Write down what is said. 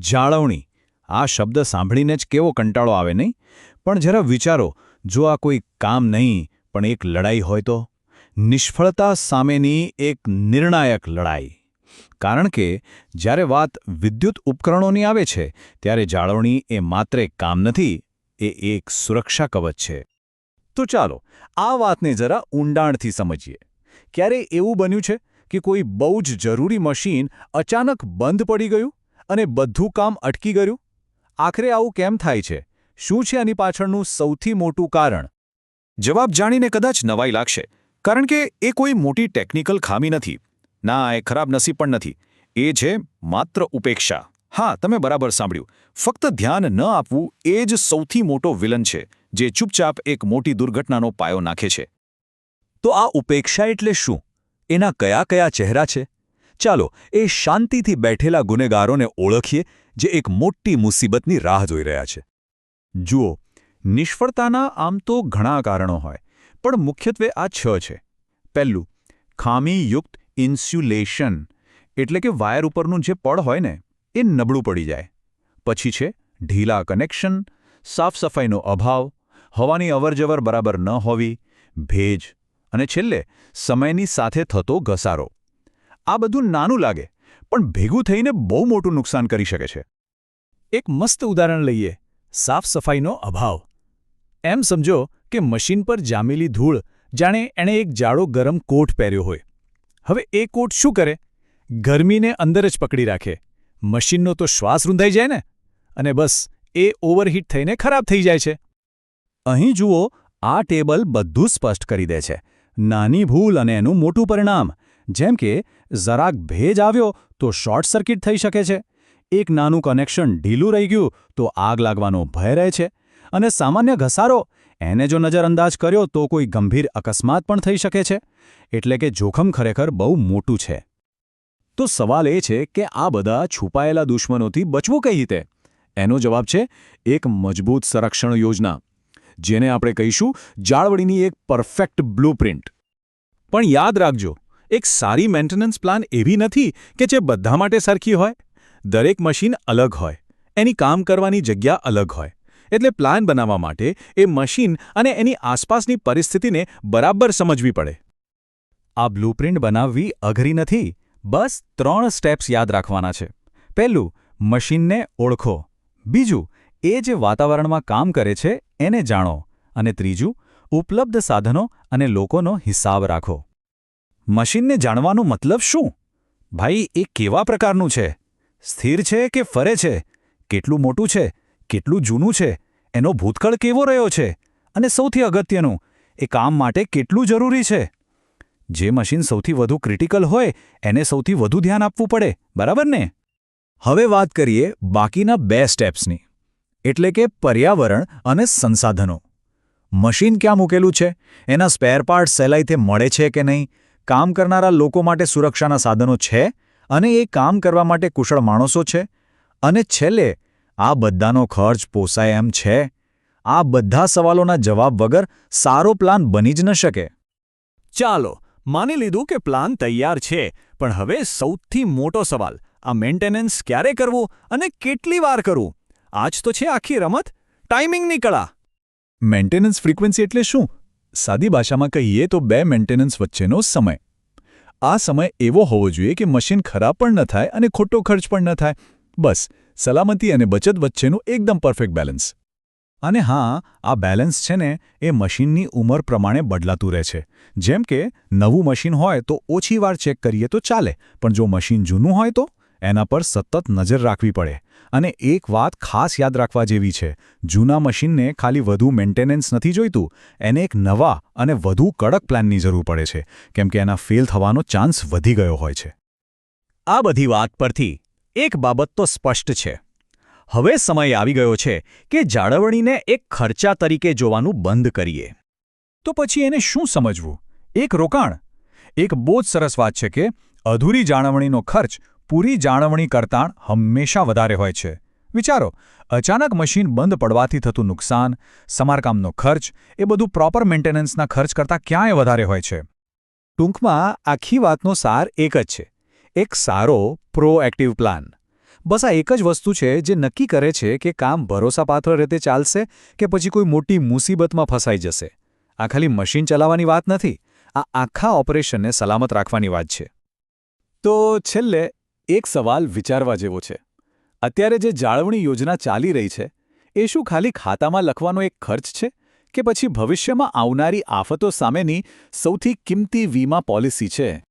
જાળવણી આ શબ્દ સાંભળીને જ કેવો કંટાળો આવે નહીં? પણ જરા વિચારો, જો આ કોઈ કામ નહીં પણ એક લડાઈ હોય તો? નિષ્ફળતા સામેની એક નિર્ણાયક લડાઈ. કારણ કે જ્યારે વાત વિદ્યુત ઉપકરણોની આવે છે ત્યારે જાળવણી એ માત્ર એક કામ નથી, એ એક સુરક્ષા કવચ છે. તો ચાલો આ વાતને જરા ઊંડાણથી સમજીએ. ક્યારે એવું બન્યું છે કે કોઈ બહુ જ જરૂરી મશીન અચાનક બંધ પડી ગયું અને બધું કામ અટકી ગયું? આખરે આવું કેમ થાય છે? શું છે આની પાછળનું સૌથી મોટું કારણ? જવાબ જાણીને કદાચ નવાઈ લાગશે, કારણ કે એ કોઈ મોટી ટેકનિકલ ખામી નથી. ના, એ ખરાબ નસીબ પણ નથી. એ છે માત્ર ઉપેક્ષા. હા, તમે બરાબર સાંભળ્યું. ફક્ત ધ્યાન ન આપવું એ જ સૌથી મોટો વિલન છે, જે ચૂપચાપ એક મોટી દુર્ઘટનાનો પાયો નાખે છે. તો આ ઉપેક્ષા એટલે શું? એના કયા કયા ચહેરા છે? ચાલો એ શાંતિથી બેઠેલા ગુનેગારોને ઓળખીએ જે એક મોટી મુસીબતની રાહ જોઈ રહ્યા છે. જુઓ, નિષ્ફળતાના આમ તો ઘણા કારણો હોય, પણ મુખ્યત્વે આ 6 છે. પહેલું, ખામીયુક્ત ઇન્સ્યુલેશન, એટલે કે વાયર ઉપરનું જે પડ હોય ને એ નબળું પડી જાય. પછી છે ઢીલા કનેક્શન, સાફ સફાઈનો અભાવ, હવાની અવરજવર બરાબર ન હોવી, ભેજ, અને છેલ્લે સમયની સાથે થતો ઘસારો. આ બધું નાનું લાગે, પણ ભેગું થઈને બહુ મોટું નુકસાન કરી શકે છે. એક મસ્ત ઉદાહરણ લઈએ. સાફ સફાઈનો અભાવ. એમ સમજો કે મશીન પર જામેલી ધૂળ જાણે એણે એક જાડો ગરમ કોટ પહેર્યો હોય. હવે એ કોટ શું કરે? ગરમીને અંદર જ પકડી રાખે. મશીનનો તો શ્વાસ રૂંધાઈ જાય ને, અને બસ એ ઓવરહીટ થઈને ખરાબ થઈ જાય છે. અહીં જુઓ, આ ટેબલ બધું સ્પષ્ટ કરી દે છે. નાની ભૂલ અને એનું મોટું પરિણામ. જેમ કે જરાક ભેજ આવ્યો તો શોર્ટ સર્કિટ થઈ શકે છે. એક નાનું કનેક્શન ઢીલું રહી ગયું તો આગ લાગવાનો ભય રહે છે. અને સામાન્ય ઘસારો, એને જો નજરઅંદાજ કર્યો તો કોઈ ગંભીર અકસ્માત પણ થઈ શકે છે. એટલે કે જોખમ ખરેખર બહુ મોટું છે. તો સવાલ એ છે કે આ બધા છુપાયેલા દુશ્મનોથી બચવું કઈ રીતે? એનો જવાબ છે એક મજબૂત સંરક્ષણ યોજના, જેને આપણે કહીશું જાળવણીની એક પરફેક્ટ બ્લુપ્રિન્ટ. પણ યાદ રાખજો, એક સારી મેન્ટેનન્સ પ્લાન એવી નથી કે જે બધા માટે સરખી હોય. દરેક મશીન અલગ હોય, એની કામ કરવાની જગ્યા અલગ હોય. એટલે પ્લાન બનાવવા માટે એ મશીન અને એની આસપાસની પરિસ્થિતિને બરાબર સમજવી પડે. આ બ્લુપ્રિન્ટ બનાવવી અઘરી નથી. બસ 3 સ્ટેપ્સ યાદ રાખવાના છે. પહેલું, મશીનને ઓળખો. બીજું, એ જે વાતાવરણમાં કામ કરે છે એને જાણો. અને ત્રીજું, ઉપલબ્ધ સાધનો અને લોકોનો હિસાબ રાખો. મશીનને જાણવાનો મતલબ શું? ભાઈ, એ કેવા પ્રકારનું છે? સ્થિર છે કે ફરે છે? કેટલું મોટું છે? કેટલું જૂનું છે? એનો ભૂતકાળ કેવો રહ્યો છે? અને સૌથી અગત્યનું, એ કામ માટે કેટલું જરૂરી છે? જે મશીન સૌથી વધુ ક્રિટિકલ હોય એને સૌથી વધુ ધ્યાન આપવું પડે, બરાબર ને? હવે વાત કરીએ બાકીના 2 સ્ટેપ્સની, એટલે કે પર્યાવરણ અને સંસાધનો. મશીન ક્યાં મૂકેલું છે? એના સ્પેર પાર્ટ સહેલાઈથી મળે છે કે નહીં? કામ કરનારા લોકો માટે સુરક્ષાના સાધનો છે? અને એ કામ કરવા માટે કુશળ માણસો છે? અને છેલ્લે, આ બધાનો ખર્ચ પોસાય એમ છે? આ બધા સવાલોના જવાબ વગર સારો પ્લાન બની જ ન શકે. ચાલો, માની લીધું કે પ્લાન તૈયાર છે, પણ હવે સૌથી મોટો સવાલ, આ મેન્ટેનન્સ ક્યારે કરવું અને કેટલી વાર કરવું? આ જ તો છે આખી રમત, ટાઈમિંગની કળા. મેન્ટેનન્સ ફ્રીક્વન્સી એટલે શું? સાદી ભાષામાં કહીએ તો 2 મેન્ટેનન્સ વચ્ચેનો સમય. આ સમય એવો હોવો જોઈએ કે મશીન ખરાબ પણ ન થાય અને ખોટો ખર્ચ પણ ન થાય. બસ, સલામતી અને બચત વચ્ચેનું એકદમ પરફેક્ટ બેલેન્સ. અને હા, આ બેલેન્સ છે ને એ મશીનની ઉંમર પ્રમાણે બદલાતું રહે છે. જેમ કે નવું મશીન હોય તો ઓછી વાર ચેક કરીએ તો ચાલે, પણ જો મશીન જૂનું હોય તો એના પર સતત નજર રાખવી પડે. અને એક વાત ખાસ યાદ રાખવા જેવી છે, જૂના મશીનને ખાલી વધુ મેન્ટેનન્સ નથી જોઈતું, એને એક નવા અને વધુ કડક પ્લાનની જરૂર પડે છે, કેમ કે એના ફેલ થવાનો ચાન્સ વધી ગયો હોય છે. આ બધી વાત પરથી એક બાબત તો સ્પષ્ટ છે. હવે સમય આવી ગયો છે કે જાળવણીને એક ખર્ચા તરીકે જોવાનું બંધ કરીએ. તો પછી એને શું સમજવું? એક રોકાણ? એક બહુ જ સરસ વાત છે કે અધૂરી જાળવણીનો ખર્ચ પૂરી જાળવણી કરતાં હંમેશા વધારે હોય છે. વિચારો, અચાનક મશીન બંધ પડવાથી થતું નુકસાન, સમારકામનો ખર્ચ, એ બધું પ્રોપર મેન્ટેનન્સના ખર્ચ કરતાં ક્યાંય વધારે હોય છે. ટૂંકમાં આખી વાતનો સાર એક જ છે, એક સારો પ્રોએક્ટિવ પ્લાન. બસ આ એક જ વસ્તુ છે જે નક્કી કરે છે કે કામ ભરોસાપાત્ર રીતે ચાલશે કે પછી કોઈ મોટી મુસીબતમાં ફસાઈ જશે. આ ખાલી મશીન ચલાવવાની વાત નથી, આ આખા ઓપરેશનને સલામત રાખવાની વાત છે. તો છેલ્લે એક સવાલ વિચારવા જેવો છે. અત્યારે જે જાળવણી યોજના ચાલી રહી છે એ શું ખાલી ખાતામાં લખવાનો એક ખર્ચ છે કે પછી ભવિષ્યમાં આવનારી આફતો સામેની સૌથી કિંમતી વીમા પોલિસી છે?